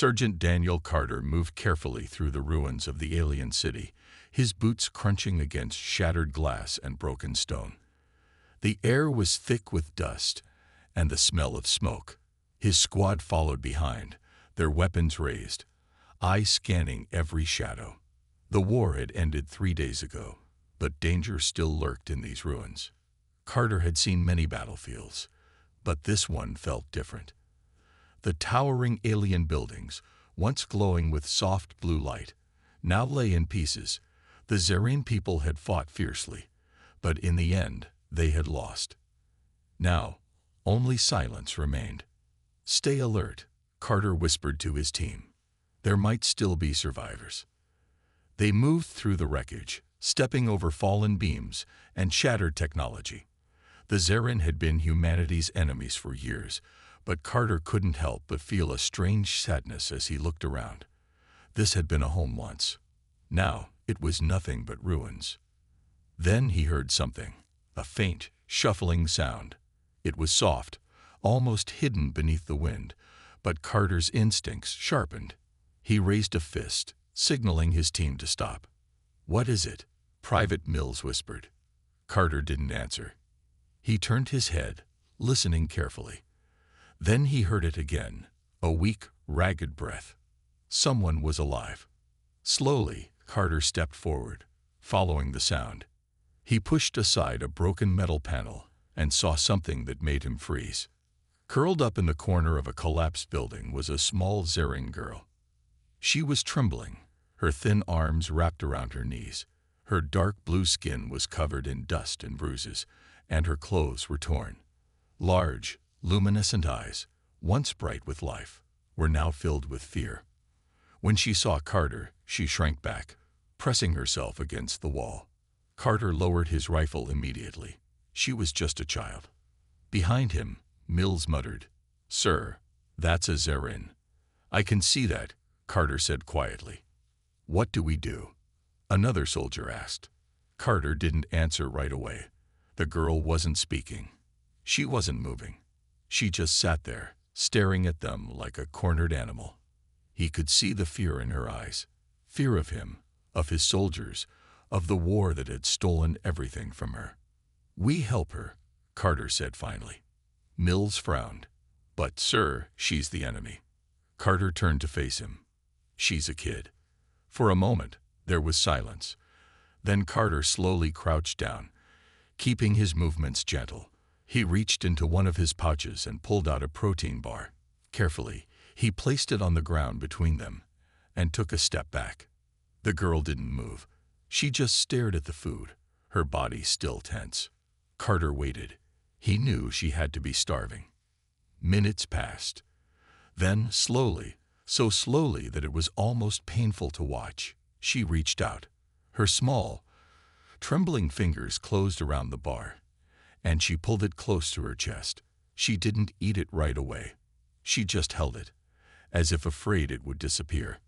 Sergeant Daniel Carter moved carefully through the ruins of the alien city, his boots crunching against shattered glass and broken stone. The air was thick with dust and the smell of smoke. His squad followed behind, their weapons raised, eyes scanning every shadow. The war had ended 3 days ago, but danger still lurked in these ruins. Carter had seen many battlefields, but this one felt different. The towering alien buildings, once glowing with soft blue light, now lay in pieces. The Zerine people had fought fiercely, but in the end, they had lost. Now, only silence remained. "Stay alert," Carter whispered to his team. "There might still be survivors." They moved through the wreckage, stepping over fallen beams and shattered technology. The Zerine had been humanity's enemies for years, but Carter couldn't help but feel a strange sadness as he looked around. This had been a home once. Now it was nothing but ruins. Then he heard something, a faint, shuffling sound. It was soft, almost hidden beneath the wind, but Carter's instincts sharpened. He raised a fist, signaling his team to stop. "What is it?" Private Mills whispered. Carter didn't answer. He turned his head, listening carefully. Then he heard it again, a weak, ragged breath. Someone was alive. Slowly, Carter stepped forward, following the sound. He pushed aside a broken metal panel and saw something that made him freeze. Curled up in the corner of a collapsed building was a small Zerine girl. She was trembling, her thin arms wrapped around her knees. Her dark blue skin was covered in dust and bruises, and her clothes were torn. Large, luminescent eyes, once bright with life, were now filled with fear. When she saw Carter, she shrank back, pressing herself against the wall. Carter lowered his rifle immediately. She was just a child. Behind him, Mills muttered, "Sir, that's a Zerine." "I can see that," Carter said quietly. "What do we do?" Another soldier asked. Carter didn't answer right away. The girl wasn't speaking. She wasn't moving. She just sat there, staring at them like a cornered animal. He could see the fear in her eyes. Fear of him, of his soldiers, of the war that had stolen everything from her. "We help her," Carter said finally. Mills frowned. "But, sir, she's the enemy." Carter turned to face him. "She's a kid." For a moment, there was silence. Then Carter slowly crouched down, keeping his movements gentle. He reached into one of his pouches and pulled out a protein bar. Carefully, he placed it on the ground between them and took a step back. The girl didn't move. She just stared at the food, her body still tense. Carter waited. He knew she had to be starving. Minutes passed. Then, slowly, so slowly that it was almost painful to watch, she reached out. Her small, trembling fingers closed around the bar, and she pulled it close to her chest. She didn't eat it right away. She just held it, as if afraid it would disappear.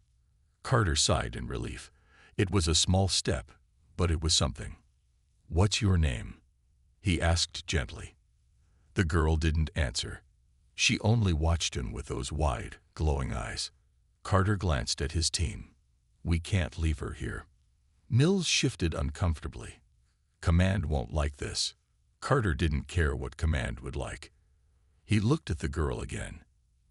Carter sighed in relief. It was a small step, but it was something. "What's your name?" he asked gently. The girl didn't answer. She only watched him with those wide, glowing eyes. Carter glanced at his team. "We can't leave her here." Mills shifted uncomfortably. "Command won't like this." Carter didn't care what Command would like. He looked at the girl again.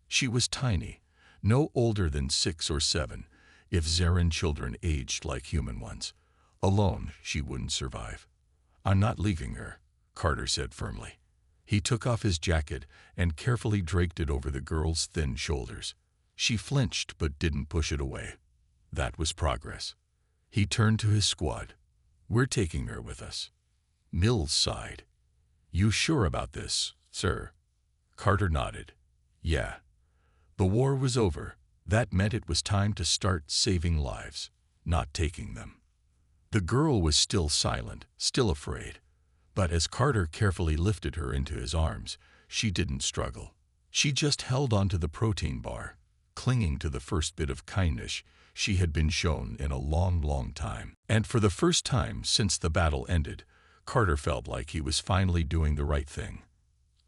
She was tiny, no older than 6 or 7, if Zerine children aged like human ones. Alone, she wouldn't survive. "I'm not leaving her," Carter said firmly. He took off his jacket and carefully draped it over the girl's thin shoulders. She flinched but didn't push it away. That was progress. He turned to his squad. "We're taking her with us." Mills sighed. "You sure about this, sir?" Carter nodded. "Yeah." The war was over. That meant it was time to start saving lives, not taking them. The girl was still silent, still afraid. But as Carter carefully lifted her into his arms, she didn't struggle. She just held onto the protein bar, clinging to the first bit of kindness she had been shown in a long, long time. And for the first time since the battle ended, Carter felt like he was finally doing the right thing.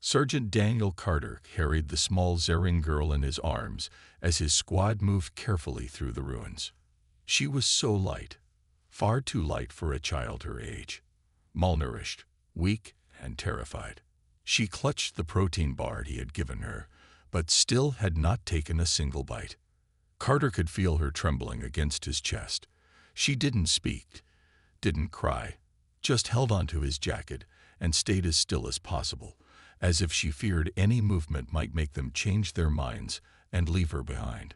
Sergeant Daniel Carter carried the small Zerrin girl in his arms as his squad moved carefully through the ruins. She was so light, far too light for a child her age. Malnourished, weak, and terrified. She clutched the protein bar he had given her, but still had not taken a single bite. Carter could feel her trembling against his chest. She didn't speak, didn't cry, just held onto his jacket and stayed as still as possible, as if she feared any movement might make them change their minds and leave her behind.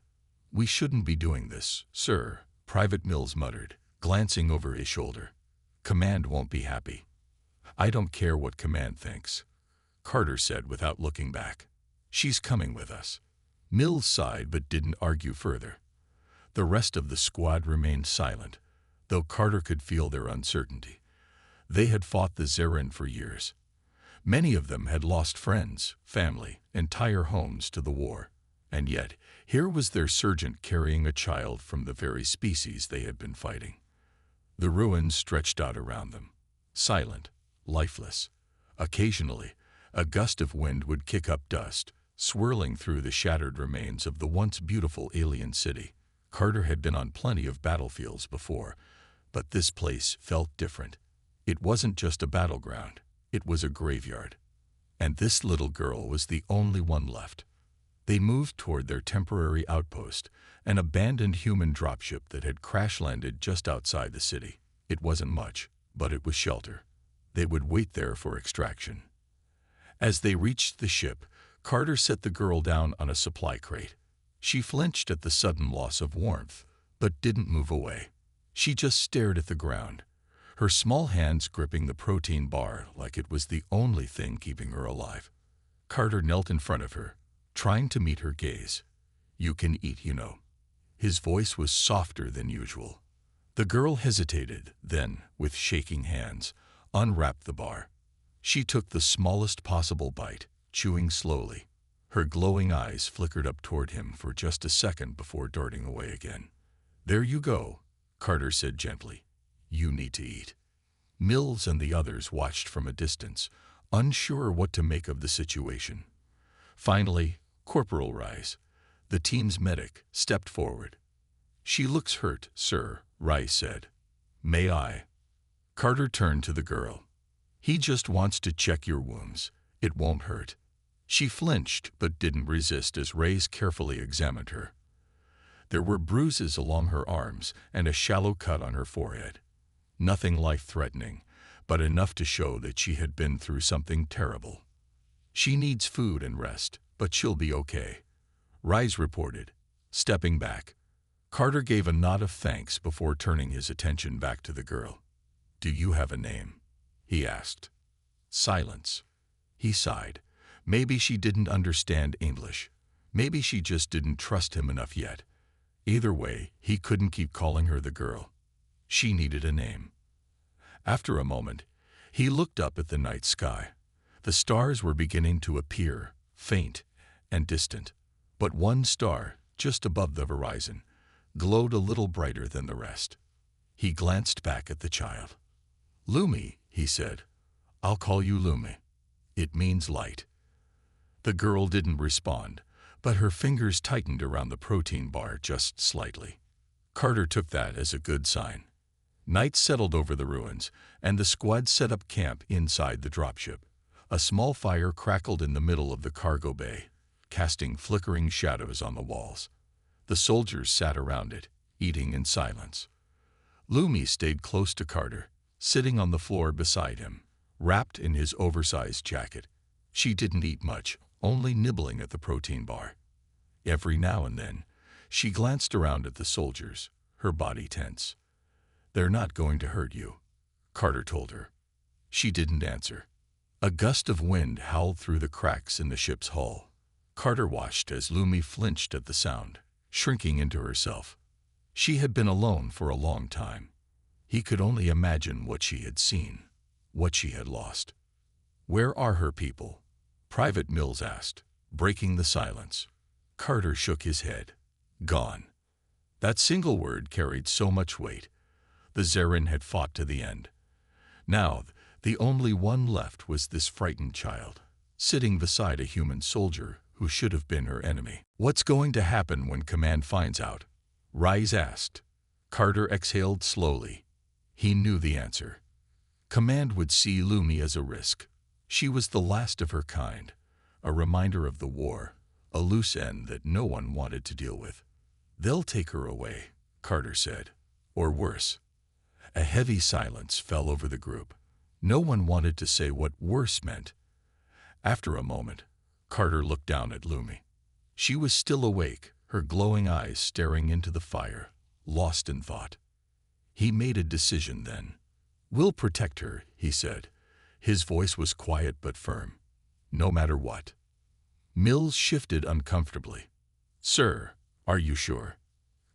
"We shouldn't be doing this, sir," Private Mills muttered, glancing over his shoulder. "Command won't be happy." "I don't care what Command thinks," Carter said without looking back. "She's coming with us." Mills sighed but didn't argue further. The rest of the squad remained silent, though Carter could feel their uncertainty. They had fought the Zerrin for years. Many of them had lost friends, family, entire homes to the war. And yet, here was their sergeant carrying a child from the very species they had been fighting. The ruins stretched out around them, silent, lifeless. Occasionally, a gust of wind would kick up dust, swirling through the shattered remains of the once beautiful alien city. Carter had been on plenty of battlefields before, but this place felt different. It wasn't just a battleground, it was a graveyard. And this little girl was the only one left. They moved toward their temporary outpost, an abandoned human dropship that had crash-landed just outside the city. It wasn't much, but it was shelter. They would wait there for extraction. As they reached the ship, Carter set the girl down on a supply crate. She flinched at the sudden loss of warmth, but didn't move away. She just stared at the ground, her small hands gripping the protein bar like it was the only thing keeping her alive. Carter knelt in front of her, trying to meet her gaze. "You can eat, you know." His voice was softer than usual. The girl hesitated, then, with shaking hands, unwrapped the bar. She took the smallest possible bite, chewing slowly. Her glowing eyes flickered up toward him for just a second before darting away again. "There you go," Carter said gently. "You need to eat." Mills and the others watched from a distance, unsure what to make of the situation. Finally, Corporal Rice, the team's medic, stepped forward. "She looks hurt, sir," Rice said. "May I?" Carter turned to the girl. "He just wants to check your wounds. It won't hurt." She flinched but didn't resist as Rice carefully examined her. There were bruises along her arms and a shallow cut on her forehead. Nothing life-threatening, but enough to show that she had been through something terrible. "She needs food and rest, but she'll be okay," Rice reported, stepping back. Carter gave a nod of thanks before turning his attention back to the girl. "Do you have a name?" he asked. Silence. He sighed. Maybe she didn't understand English. Maybe she just didn't trust him enough yet. Either way, he couldn't keep calling her the girl. She needed a name. After a moment, he looked up at the night sky. The stars were beginning to appear, faint and distant. But one star, just above the horizon, glowed a little brighter than the rest. He glanced back at the child. "Lumi," he said. "I'll call you Lumi. It means light." The girl didn't respond, but her fingers tightened around the protein bar just slightly. Carter took that as a good sign. Night settled over the ruins, and the squad set up camp inside the dropship. A small fire crackled in the middle of the cargo bay, casting flickering shadows on the walls. The soldiers sat around it, eating in silence. Lumi stayed close to Carter, sitting on the floor beside him, wrapped in his oversized jacket. She didn't eat much, only nibbling at the protein bar. Every now and then, she glanced around at the soldiers, her body tense. "They're not going to hurt you," Carter told her. She didn't answer. A gust of wind howled through the cracks in the ship's hull. Carter watched as Lumi flinched at the sound, shrinking into herself. She had been alone for a long time. He could only imagine what she had seen, what she had lost. "Where are her people?" Private Mills asked, breaking the silence. Carter shook his head. "Gone." That single word carried so much weight. The Zerrin had fought to the end. Now, the only one left was this frightened child. sitting beside a human soldier who should have been her enemy. "What's going to happen when Command finds out?" Rise asked. Carter exhaled slowly. He knew the answer. Command would see Lumi as a risk. She was the last of her kind, a reminder of the war, a loose end that no one wanted to deal with. "They'll take her away," Carter said. "Or worse." A heavy silence fell over the group. No one wanted to say what worse meant. After a moment, Carter looked down at Lumi. She was still awake, her glowing eyes staring into the fire, lost in thought. He made a decision then. "We'll protect her," he said. His voice was quiet but firm. "No matter what." Mills shifted uncomfortably. "Sir, are you sure?"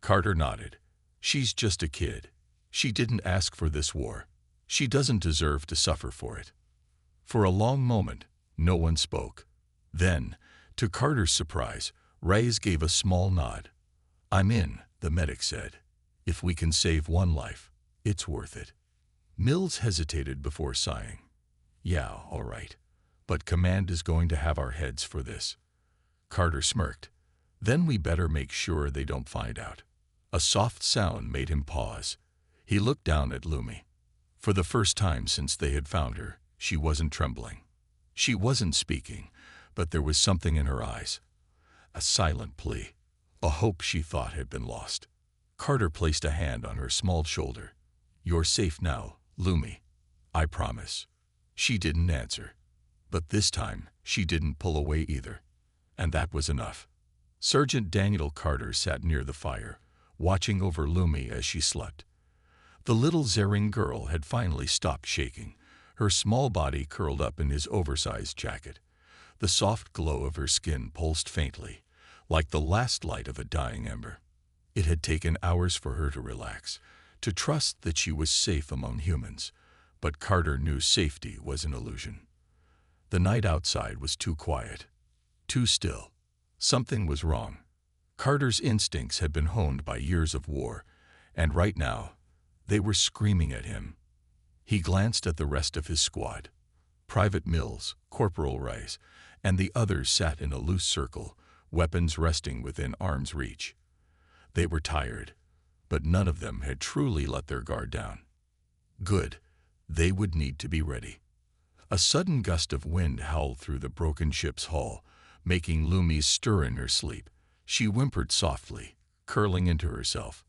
Carter nodded. "She's just a kid. She didn't ask for this war. She doesn't deserve to suffer for it." For a long moment, no one spoke. Then, to Carter's surprise, Reyes gave a small nod. "I'm in," the medic said. "If we can save one life, it's worth it." Mills hesitated before sighing. "Yeah, all right. But Command is going to have our heads for this." Carter smirked. "Then we better make sure they don't find out." A soft sound made him pause. He looked down at Lumi. For the first time since they had found her, she wasn't trembling. She wasn't speaking, but there was something in her eyes. A silent plea, a hope she thought had been lost. Carter placed a hand on her small shoulder. "You're safe now, Lumi. I promise." She didn't answer. But this time, she didn't pull away either. And that was enough. Sergeant Daniel Carter sat near the fire, watching over Lumi as she slept. The little Zering girl had finally stopped shaking, her small body curled up in his oversized jacket. The soft glow of her skin pulsed faintly, like the last light of a dying ember. It had taken hours for her to relax, to trust that she was safe among humans, but Carter knew safety was an illusion. The night outside was too quiet, too still. Something was wrong. Carter's instincts had been honed by years of war, and right now, they were screaming at him. He glanced at the rest of his squad. Private Mills, Corporal Rice, and the others sat in a loose circle, weapons resting within arm's reach. They were tired, but none of them had truly let their guard down. Good. They would need to be ready. A sudden gust of wind howled through the broken ship's hull, making Lumi stir in her sleep. She whimpered softly, curling into herself.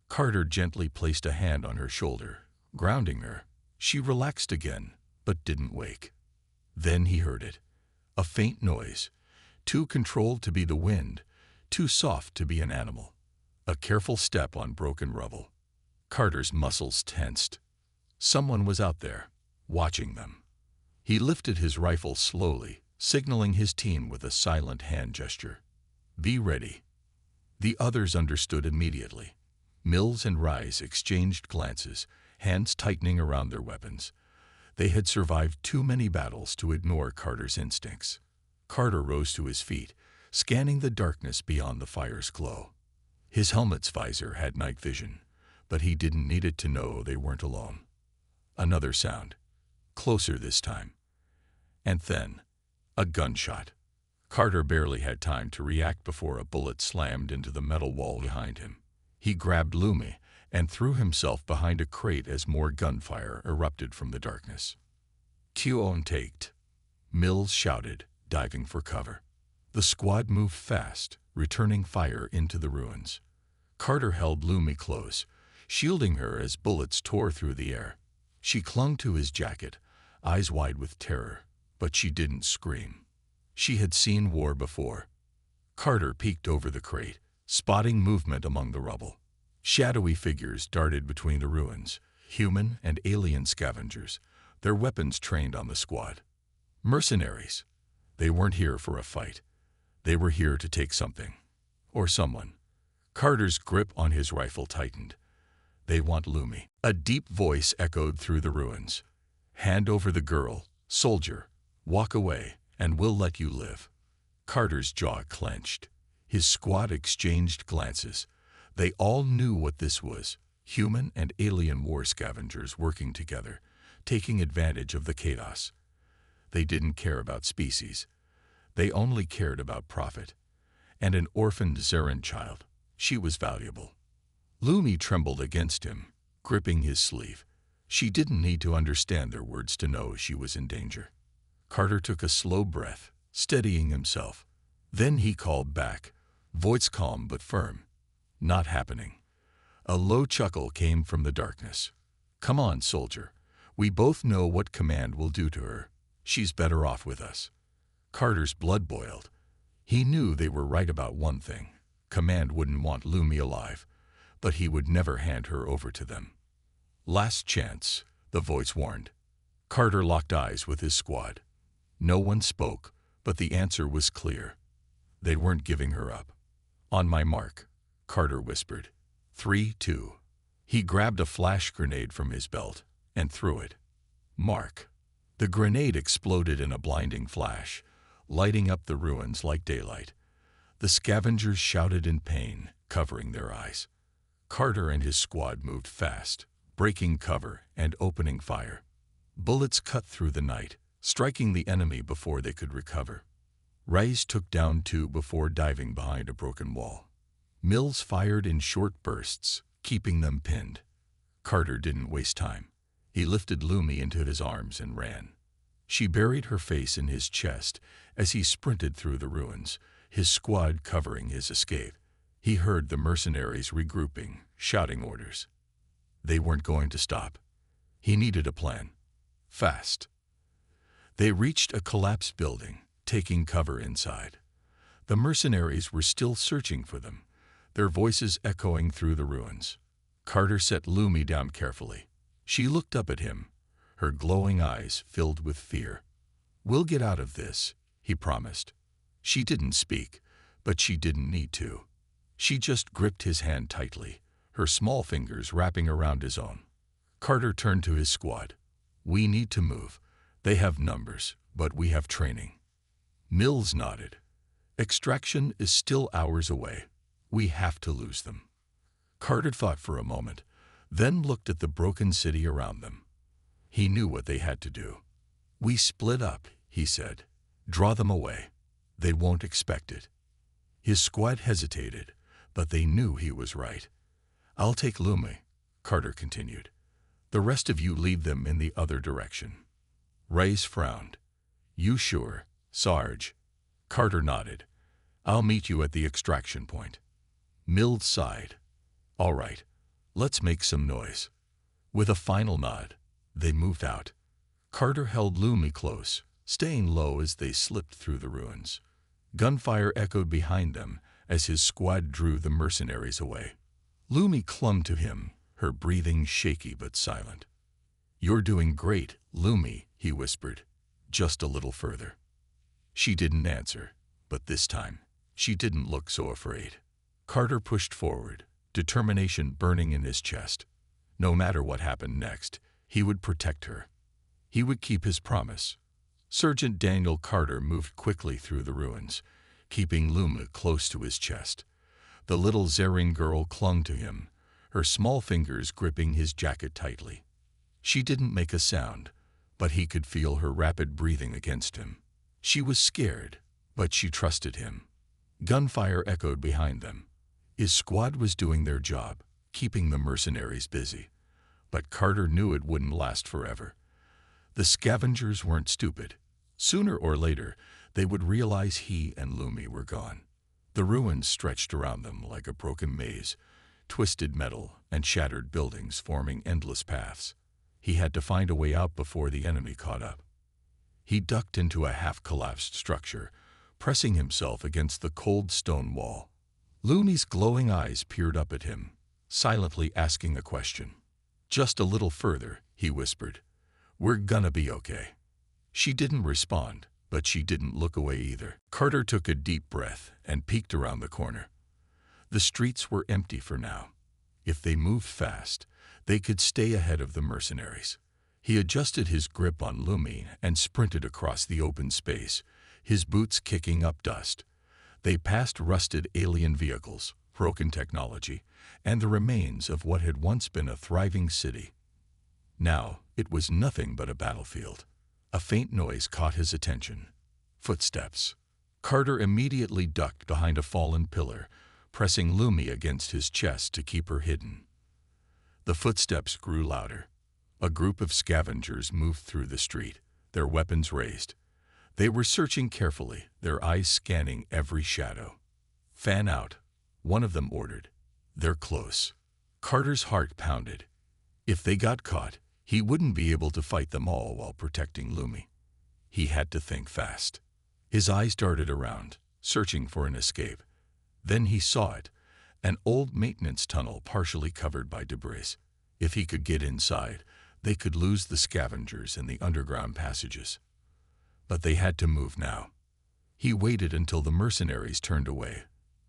Carter gently placed a hand on her shoulder, grounding her. She relaxed again, but didn't wake. Then he heard it. A faint noise, too controlled to be the wind, too soft to be an animal. A careful step on broken rubble. Carter's muscles tensed. Someone was out there, watching them. He lifted his rifle slowly, signaling his team with a silent hand gesture. "Be ready." The others understood immediately. Mills and Rice exchanged glances, hands tightening around their weapons. They had survived too many battles to ignore Carter's instincts. Carter rose to his feet, scanning the darkness beyond the fire's glow. His helmet's visor had night vision, but he didn't need it to know they weren't alone. Another sound, closer this time. And then, a gunshot. Carter barely had time to react before a bullet slammed into the metal wall behind him. He grabbed Lumi and threw himself behind a crate as more gunfire erupted from the darkness. "Q-on taked," Mills shouted, diving for cover. The squad moved fast, returning fire into the ruins. Carter held Lumi close, shielding her as bullets tore through the air. She clung to his jacket, eyes wide with terror, but she didn't scream. She had seen war before. Carter peeked over the crate, spotting movement among the rubble. Shadowy figures darted between the ruins, human and alien scavengers, their weapons trained on the squad. Mercenaries. They weren't here for a fight. They were here to take something. Or someone. Carter's grip on his rifle tightened. "They want Lumi." A deep voice echoed through the ruins. "Hand over the girl, soldier. Walk away, and we'll let you live." Carter's jaw clenched. His squad exchanged glances. They all knew what this was. Human and alien war scavengers working together, taking advantage of the chaos. They didn't care about species. They only cared about profit. And an orphaned Zerran child, she was valuable. Lumi trembled against him, gripping his sleeve. She didn't need to understand their words to know she was in danger. Carter took a slow breath, steadying himself. Then he called back, voice calm but firm. Not happening. A low chuckle came from the darkness. Come on, soldier. We both know what command will do to her. She's better off with us. Carter's blood boiled. He knew they were right about one thing. Command wouldn't want Lumi alive, but he would never hand her over to them. Last chance, the voice warned. Carter locked eyes with his squad. No one spoke, but the answer was clear. They weren't giving her up. On my mark, Carter whispered. 3, 2. He grabbed a flash grenade from his belt and threw it. Mark. The grenade exploded in a blinding flash, lighting up the ruins like daylight. The scavengers shouted in pain, covering their eyes. Carter and his squad moved fast, breaking cover and opening fire. Bullets cut through the night, striking the enemy before they could recover. Rays took down 2 before diving behind a broken wall. Mills fired in short bursts, keeping them pinned. Carter didn't waste time. He lifted Lumi into his arms and ran. She buried her face in his chest as he sprinted through the ruins, his squad covering his escape. He heard the mercenaries regrouping, shouting orders. They weren't going to stop. He needed a plan. Fast. They reached a collapsed building, taking cover inside. The mercenaries were still searching for them, their voices echoing through the ruins. Carter set Lumi down carefully. She looked up at him, her glowing eyes filled with fear. We'll get out of this, he promised. She didn't speak, but she didn't need to. She just gripped his hand tightly, her small fingers wrapping around his own. Carter turned to his squad. We need to move. They have numbers, but we have training. Mills nodded. Extraction is still hours away. We have to lose them. Carter thought for a moment, then looked at the broken city around them. He knew what they had to do. We split up, he said. Draw them away. They won't expect it. His squad hesitated, but they knew he was right. I'll take Lumi, Carter continued. The rest of you lead them in the other direction. Reyes frowned. You sure, Sarge? Carter nodded. I'll meet you at the extraction point. Mills sighed. All right, let's make some noise. With a final nod, they moved out. Carter held Lumi close, staying low as they slipped through the ruins. Gunfire echoed behind them as his squad drew the mercenaries away. Lumi clung to him, her breathing shaky but silent. You're doing great, Lumi, he whispered, just a little further. She didn't answer, but this time, she didn't look so afraid. Carter pushed forward, determination burning in his chest. No matter what happened next, he would protect her. He would keep his promise. Sergeant Daniel Carter moved quickly through the ruins, keeping Lumi close to his chest. The little Zerran girl clung to him, her small fingers gripping his jacket tightly. She didn't make a sound, but he could feel her rapid breathing against him. She was scared, but she trusted him. Gunfire echoed behind them. His squad was doing their job, keeping the mercenaries busy. But Carter knew it wouldn't last forever. The scavengers weren't stupid. Sooner or later, they would realize he and Lumi were gone. The ruins stretched around them like a broken maze, twisted metal and shattered buildings forming endless paths. He had to find a way out before the enemy caught up. He ducked into a half-collapsed structure, pressing himself against the cold stone wall. Lumi's glowing eyes peered up at him, silently asking a question. Just a little further, he whispered. We're gonna be okay. She didn't respond, but she didn't look away either. Carter took a deep breath and peeked around the corner. The streets were empty for now. If they moved fast, they could stay ahead of the mercenaries. He adjusted his grip on Lumi and sprinted across the open space, his boots kicking up dust. They passed rusted alien vehicles, broken technology, and the remains of what had once been a thriving city. Now, it was nothing but a battlefield. A faint noise caught his attention. Footsteps. Carter immediately ducked behind a fallen pillar, pressing Lumi against his chest to keep her hidden. The footsteps grew louder. A group of scavengers moved through the street, their weapons raised. They were searching carefully, their eyes scanning every shadow. "Fan out," one of them ordered. "They're close." Carter's heart pounded. If they got caught, he wouldn't be able to fight them all while protecting Lumi. He had to think fast. His eyes darted around, searching for an escape. Then he saw it, an old maintenance tunnel partially covered by debris. If he could get inside, they could lose the scavengers in the underground passages. But they had to move now. He waited until the mercenaries turned away,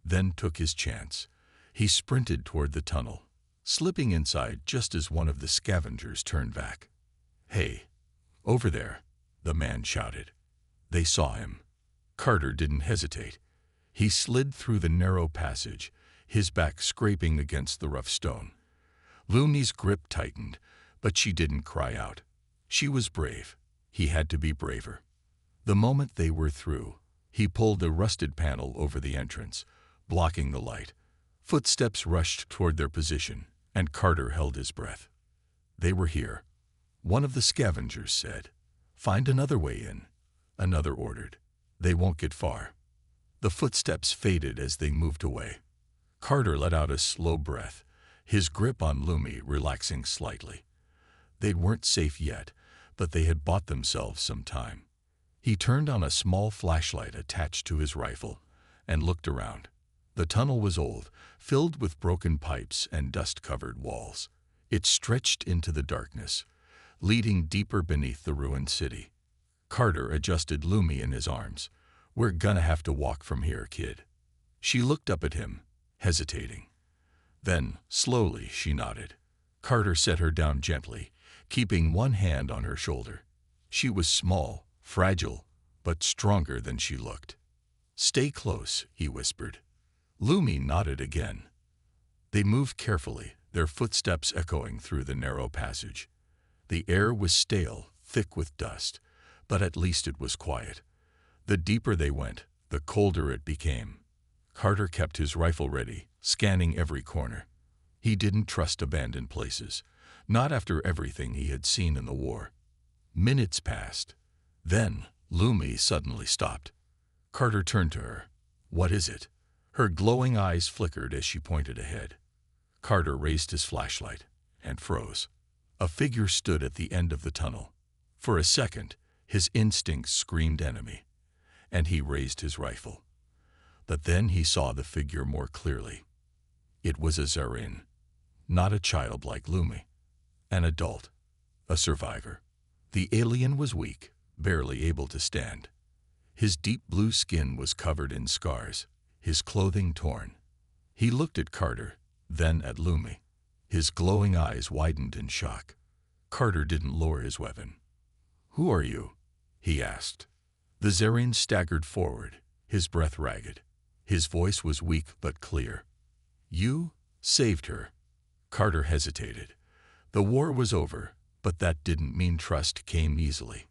then took his chance. He sprinted toward the tunnel, slipping inside just as one of the scavengers turned back. "Hey, over there," the man shouted. They saw him. Carter didn't hesitate. He slid through the narrow passage, his back scraping against the rough stone. Lumi's grip tightened, but she didn't cry out. She was brave. He had to be braver. The moment they were through, he pulled a rusted panel over the entrance, blocking the light. Footsteps rushed toward their position, and Carter held his breath. They were here. One of the scavengers said, "Find another way in." Another ordered, "They won't get far." The footsteps faded as they moved away. Carter let out a slow breath, his grip on Lumi relaxing slightly. They weren't safe yet, but they had bought themselves some time. He turned on a small flashlight attached to his rifle and looked around. The tunnel was old, filled with broken pipes and dust-covered walls. It stretched into the darkness, leading deeper beneath the ruined city. Carter adjusted Lumi in his arms. "We're gonna have to walk from here, kid." She looked up at him, hesitating. Then, slowly, she nodded. Carter set her down gently, keeping one hand on her shoulder. She was small, fragile, but stronger than she looked. "Stay close," he whispered. Lumi nodded again. They moved carefully, their footsteps echoing through the narrow passage. The air was stale, thick with dust, but at least it was quiet. The deeper they went, the colder it became. Carter kept his rifle ready, scanning every corner. He didn't trust abandoned places, not after everything he had seen in the war. Minutes passed. Then, Lumi suddenly stopped. Carter turned to her. "What is it?" Her glowing eyes flickered as she pointed ahead. Carter raised his flashlight and froze. A figure stood at the end of the tunnel. For a second, his instincts screamed enemy, and he raised his rifle. But then he saw the figure more clearly. It was a Zarin, not a child like Lumi. An adult, a survivor. The alien was weak, barely able to stand. His deep blue skin was covered in scars, his clothing torn. He looked at Carter, then at Lumi. His glowing eyes widened in shock. Carter didn't lower his weapon. "Who are you?" he asked. The Zarin staggered forward, his breath ragged. His voice was weak but clear. "You saved her." Carter hesitated. The war was over, but that didn't mean trust came easily.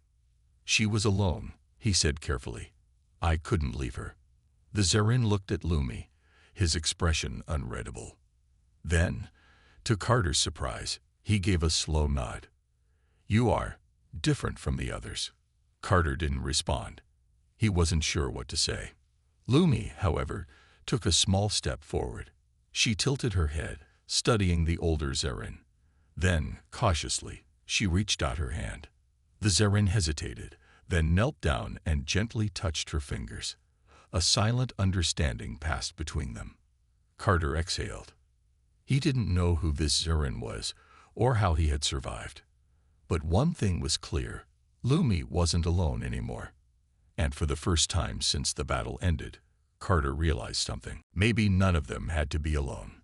"She was alone," he said carefully. "I couldn't leave her." The Zarin looked at Lumi, his expression unreadable. Then, to Carter's surprise, he gave a slow nod. "You are different from the others." Carter didn't respond. He wasn't sure what to say. Lumi, however, took a small step forward. She tilted her head, studying the older Zarin. Then, cautiously, she reached out her hand. The Zarin hesitated, then knelt down and gently touched her fingers. A silent understanding passed between them. Carter exhaled. He didn't know who this Zarin was, or how he had survived. But one thing was clear. Lumi wasn't alone anymore. And for the first time since the battle ended, Carter realized something. Maybe none of them had to be alone.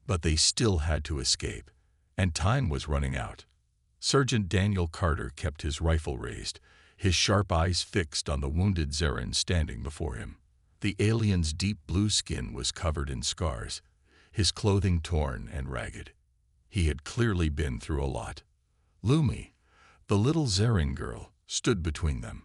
But they still had to escape, and time was running out. Sergeant Daniel Carter kept his rifle raised, his sharp eyes fixed on the wounded Zarin standing before him. The alien's deep blue skin was covered in scars, his clothing torn and ragged. He had clearly been through a lot. Lumi, the little Zarin girl, stood between them.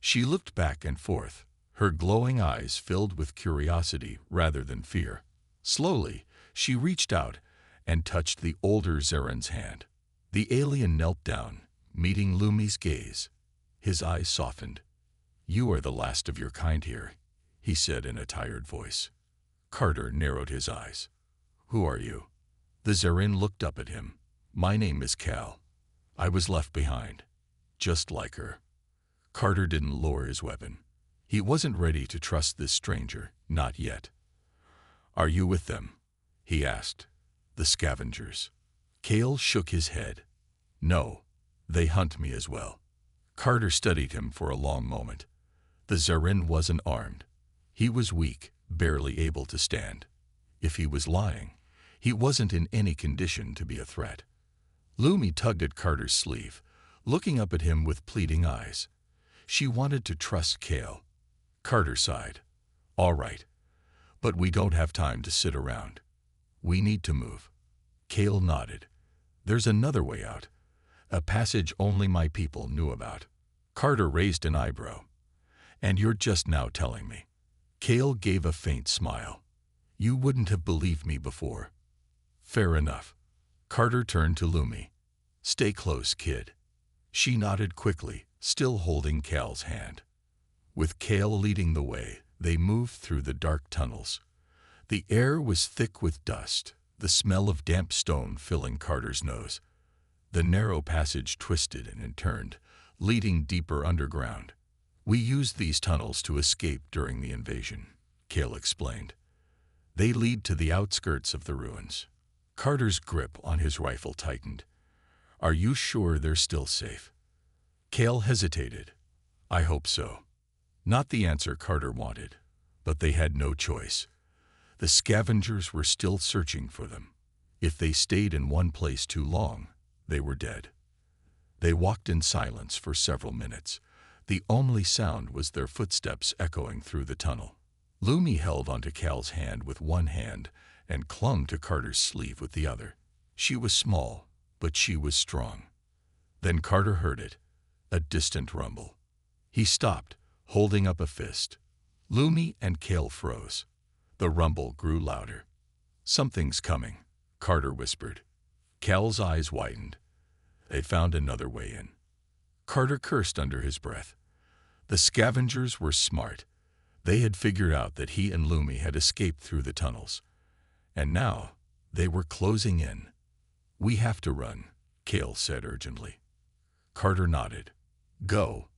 She looked back and forth, her glowing eyes filled with curiosity rather than fear. Slowly, she reached out and touched the older Zaren's hand. The alien knelt down, meeting Lumi's gaze. His eyes softened. "You are the last of your kind here," he said in a tired voice. Carter narrowed his eyes. "Who are you?" The Zaren looked up at him. "My name is Cal. I was left behind, just like her." Carter didn't lower his weapon. He wasn't ready to trust this stranger, not yet. "Are you with them?" he asked. "The scavengers?" Cal shook his head. "No, they hunt me as well." Carter studied him for a long moment. The Zaren wasn't armed. He was weak, barely able to stand. If he was lying, he wasn't in any condition to be a threat. Lumi tugged at Carter's sleeve, looking up at him with pleading eyes. She wanted to trust Cal. Carter sighed. "All right, but we don't have time to sit around. We need to move." Cal nodded. "There's another way out, a passage only my people knew about." Carter raised an eyebrow. "And you're just now telling me?" Cal gave a faint smile. "You wouldn't have believed me before." "Fair enough." Carter turned to Lumi. "Stay close, kid." She nodded quickly, still holding Cal's hand. With Cal leading the way, they moved through the dark tunnels. The air was thick with dust, the smell of damp stone filling Carter's nose. The narrow passage twisted and turned, leading deeper underground. "We used these tunnels to escape during the invasion," Cal explained. "They lead to the outskirts of the ruins." Carter's grip on his rifle tightened. "Are you sure they're still safe?" Cal hesitated. "I hope so." Not the answer Carter wanted, but they had no choice. The scavengers were still searching for them. If they stayed in one place too long, they were dead. They walked in silence for several minutes. The only sound was their footsteps echoing through the tunnel. Lumi held onto Cal's hand with one hand and clung to Carter's sleeve with the other. She was small, but she was strong. Then Carter heard it, a distant rumble. He stopped, holding up a fist. Lumi and Cal froze. The rumble grew louder. "Something's coming," Carter whispered. Cal's eyes widened. They found another way in. Carter cursed under his breath. The scavengers were smart. They had figured out that he and Lumi had escaped through the tunnels. And now, they were closing in. "We have to run," Cal said urgently. Carter nodded. "Go."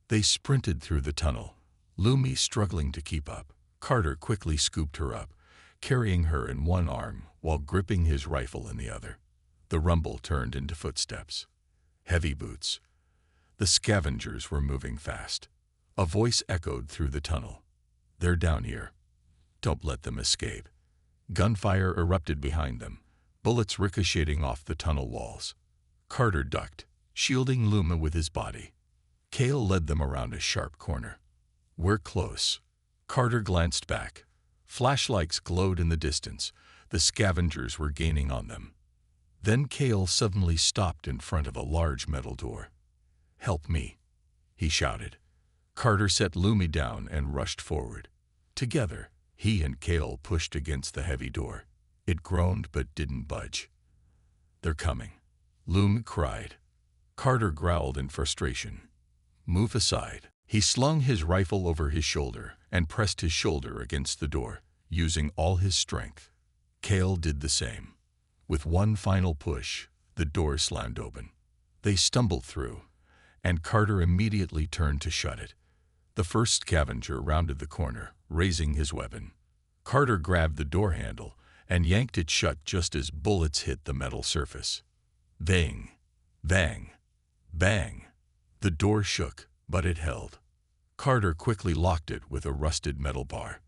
They sprinted through the tunnel, Lumi struggling to keep up. Carter quickly scooped her up, carrying her in one arm while gripping his rifle in the other. The rumble turned into footsteps. Heavy boots. The scavengers were moving fast. A voice echoed through the tunnel. "They're down here. Don't let them escape." Gunfire erupted behind them, bullets ricocheting off the tunnel walls. Carter ducked, shielding Luma with his body. Cal led them around a sharp corner. "We're close." Carter glanced back. Flashlights glowed in the distance. The scavengers were gaining on them. Then Cal suddenly stopped in front of a large metal door. "Help me," he shouted. Carter set Lumi down and rushed forward. Together, he and Cal pushed against the heavy door. It groaned but didn't budge. "They're coming," Lumi cried. Carter growled in frustration. "Move aside." He slung his rifle over his shoulder and pressed his shoulder against the door, using all his strength. Cal did the same. With one final push, the door slammed open. They stumbled through, and Carter immediately turned to shut it. The first scavenger rounded the corner, raising his weapon. Carter grabbed the door handle and yanked it shut just as bullets hit the metal surface. Bang, bang, bang. The door shook, but it held. Carter quickly locked it with a rusted metal bar.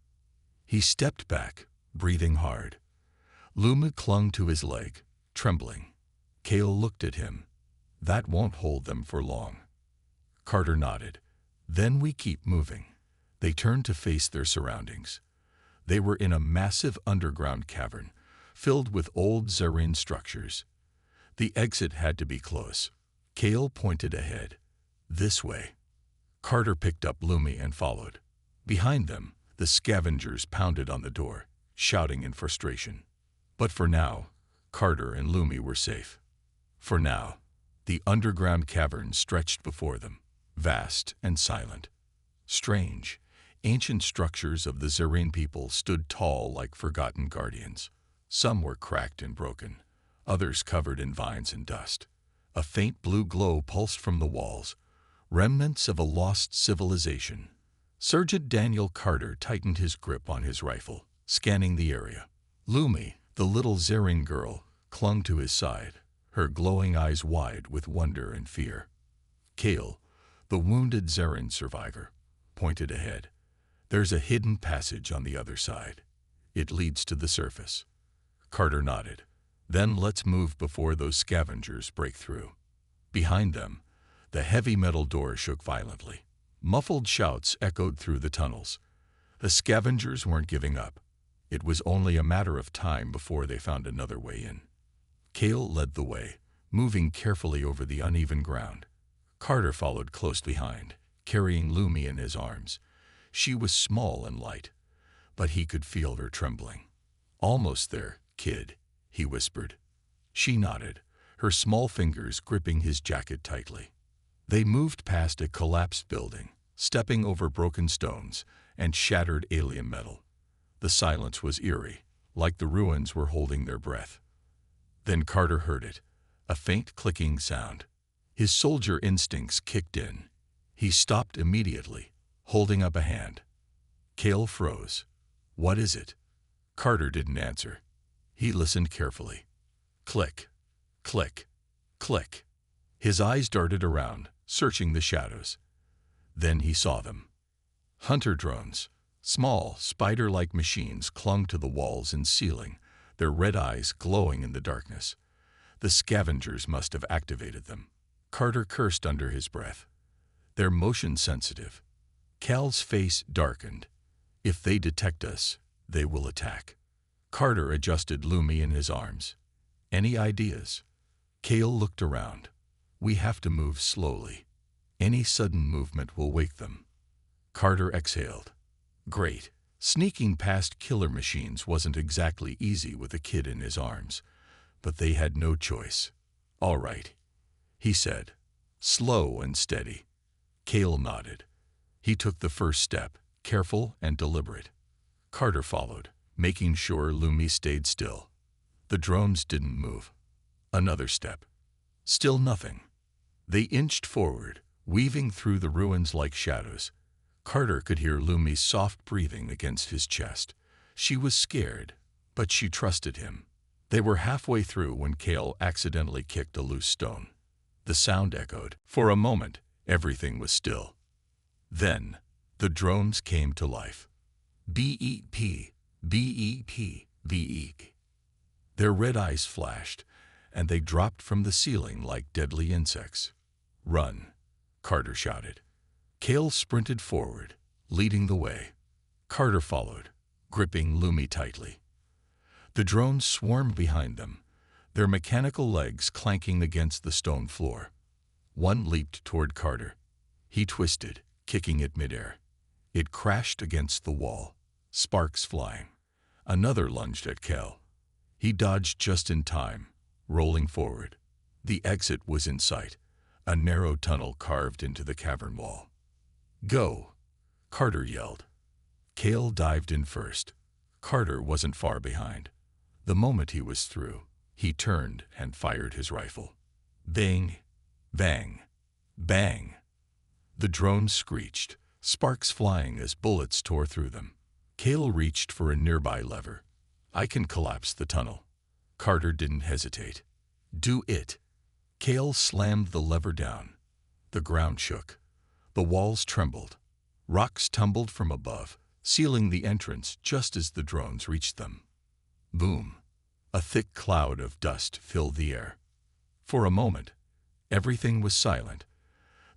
He stepped back, breathing hard. Luma clung to his leg, trembling. Cal looked at him. "That won't hold them for long." Carter nodded. "Then we keep moving." They turned to face their surroundings. They were in a massive underground cavern, filled with old Zaren structures. The exit had to be close. Cal pointed ahead. This way. Carter picked up Lumi and followed. Behind them, the scavengers pounded on the door, shouting in frustration. But for now, Carter and Lumi were safe. For now, the underground cavern stretched before them, vast and silent. Strange, ancient structures of the Zerine people stood tall like forgotten guardians. Some were cracked and broken, others covered in vines and dust. A faint blue glow pulsed from the walls, remnants of a lost civilization. Sergeant Daniel Carter tightened his grip on his rifle, scanning the area. Lumi, the little Zerine girl, clung to his side, her glowing eyes wide with wonder and fear. Kale, the wounded Zerine survivor, pointed ahead. There's a hidden passage on the other side. It leads to the surface. Carter nodded. Then let's move before those scavengers break through. Behind them, the heavy metal door shook violently. Muffled shouts echoed through the tunnels. The scavengers weren't giving up. It was only a matter of time before they found another way in. Kale led the way, moving carefully over the uneven ground. Carter followed close behind, carrying Lumi in his arms. She was small and light, but he could feel her trembling. Almost there, kid, he whispered. She nodded, her small fingers gripping his jacket tightly. They moved past a collapsed building, stepping over broken stones and shattered alien metal. The silence was eerie, like the ruins were holding their breath. Then Carter heard it, a faint clicking sound. His soldier instincts kicked in. He stopped immediately, holding up a hand. Kale froze. What is it? Carter didn't answer. He listened carefully. Click, click, click. His eyes darted around, searching the shadows. Then he saw them. Hunter drones. Small, spider-like machines clung to the walls and ceiling, their red eyes glowing in the darkness. The scavengers must have activated them. Carter cursed under his breath. They're motion sensitive. Cal's face darkened. If they detect us, they will attack. Carter adjusted Lumi in his arms. Any ideas? Kale looked around. We have to move slowly. Any sudden movement will wake them. Carter exhaled. Great. Sneaking past killer machines wasn't exactly easy with a kid in his arms, but they had no choice. All right, he said, slow and steady. Kale nodded. He took the first step, careful and deliberate. Carter followed, making sure Lumi stayed still. The drones didn't move. Another step. Still nothing. They inched forward, weaving through the ruins like shadows. Carter could hear Lumi's soft breathing against his chest. She was scared, but she trusted him. They were halfway through when Kale accidentally kicked a loose stone. The sound echoed. For a moment, everything was still. Then, the drones came to life. B-E-P, B-E-P, B-E-P. Their red eyes flashed, and they dropped from the ceiling like deadly insects. Run, Carter shouted. Kale sprinted forward, leading the way. Carter followed, gripping Lumi tightly. The drones swarmed behind them, their mechanical legs clanking against the stone floor. One leaped toward Carter. He twisted, kicking it midair. It crashed against the wall, sparks flying. Another lunged at Kale. He dodged just in time, rolling forward. The exit was in sight, a narrow tunnel carved into the cavern wall. Go, Carter yelled. Kale dived in first. Carter wasn't far behind. The moment he was through, he turned and fired his rifle. Bang, bang, bang. The drones screeched, sparks flying as bullets tore through them. Kale reached for a nearby lever. I can collapse the tunnel. Carter didn't hesitate. Do it. Kale slammed the lever down. The ground shook. The walls trembled. Rocks tumbled from above, sealing the entrance just as the drones reached them. Boom. A thick cloud of dust filled the air. For a moment, everything was silent.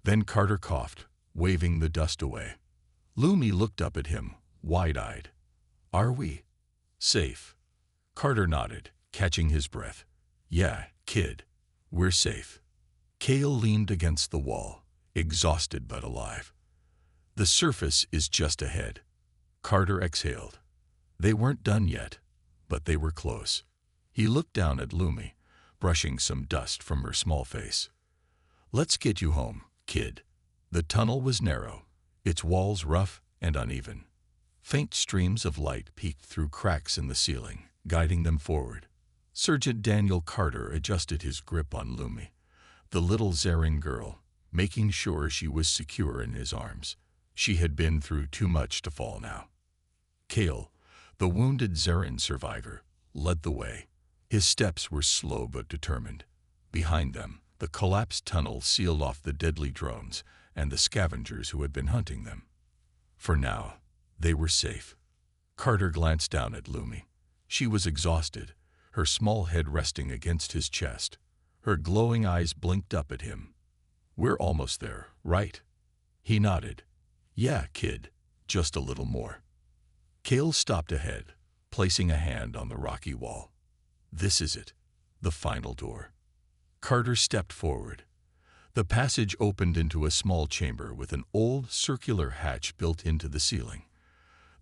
Then Carter coughed, waving the dust away. Lumi looked up at him, wide-eyed. Are we safe? Carter nodded, catching his breath. Yeah, kid. We're safe. Kale leaned against the wall, exhausted but alive. The surface is just ahead. Carter exhaled. They weren't done yet, but they were close. He looked down at Lumi, brushing some dust from her small face. "Let's get you home, kid." The tunnel was narrow, its walls rough and uneven. Faint streams of light peeked through cracks in the ceiling, guiding them forward. Sergeant Daniel Carter adjusted his grip on Lumi, the little Zarin girl, making sure she was secure in his arms. She had been through too much to fall now. Kale, the wounded Zarin survivor, led the way. His steps were slow but determined. Behind them, the collapsed tunnel sealed off the deadly drones and the scavengers who had been hunting them. For now, they were safe. Carter glanced down at Lumi. She was exhausted, her small head resting against his chest. Her glowing eyes blinked up at him. "We're almost there, right?" He nodded. "Yeah, kid, just a little more." Kale stopped ahead, placing a hand on the rocky wall. "This is it, the final door." Carter stepped forward. The passage opened into a small chamber with an old circular hatch built into the ceiling.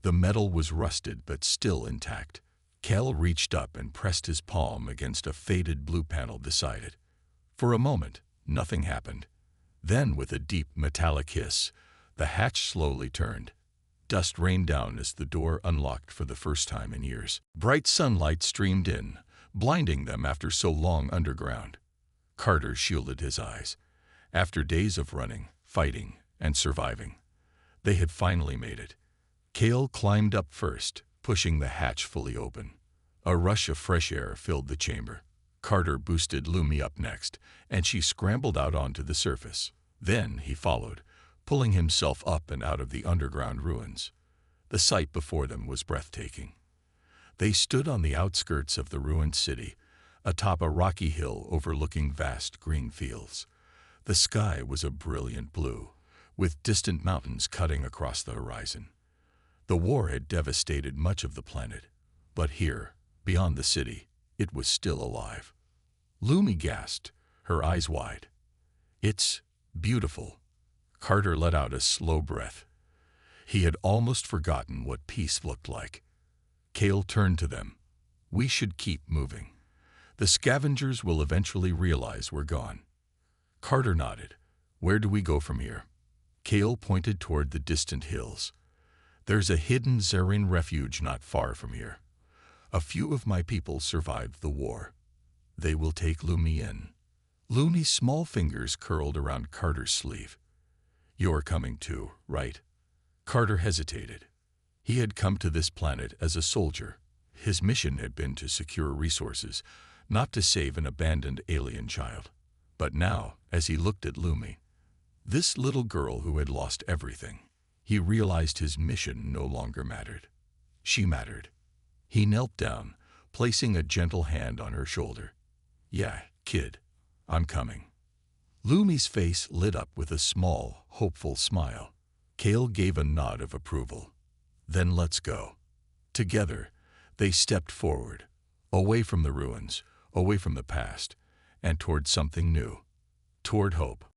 The metal was rusted but still intact. Cal reached up and pressed his palm against a faded blue panel beside it. For a moment, nothing happened. Then, with a deep metallic hiss, the hatch slowly turned. Dust rained down as the door unlocked for the first time in years. Bright sunlight streamed in, blinding them after so long underground. Carter shielded his eyes. After days of running, fighting, and surviving, they had finally made it. Kale climbed up first, pushing the hatch fully open. A rush of fresh air filled the chamber. Carter boosted Lumi up next, and she scrambled out onto the surface. Then he followed, pulling himself up and out of the underground ruins. The sight before them was breathtaking. They stood on the outskirts of the ruined city, atop a rocky hill overlooking vast green fields. The sky was a brilliant blue, with distant mountains cutting across the horizon. The war had devastated much of the planet, but here, beyond the city, it was still alive. Lumi gasped, her eyes wide. "It's beautiful." Carter let out a slow breath. He had almost forgotten what peace looked like. Kale turned to them. "We should keep moving. The scavengers will eventually realize we're gone." Carter nodded. "Where do we go from here?" Kale pointed toward the distant hills. "There's a hidden Zarin refuge not far from here. A few of my people survived the war. They will take Lumi in." Lumi's small fingers curled around Carter's sleeve. "You're coming too, right?" Carter hesitated. He had come to this planet as a soldier. His mission had been to secure resources, not to save an abandoned alien child. But now, as he looked at Lumi, this little girl who had lost everything, he realized his mission no longer mattered. She mattered. He knelt down, placing a gentle hand on her shoulder. "Yeah, kid, I'm coming." Lumi's face lit up with a small, hopeful smile. Kale gave a nod of approval. "Then let's go." Together, they stepped forward, away from the ruins, away from the past, and toward something new, toward hope.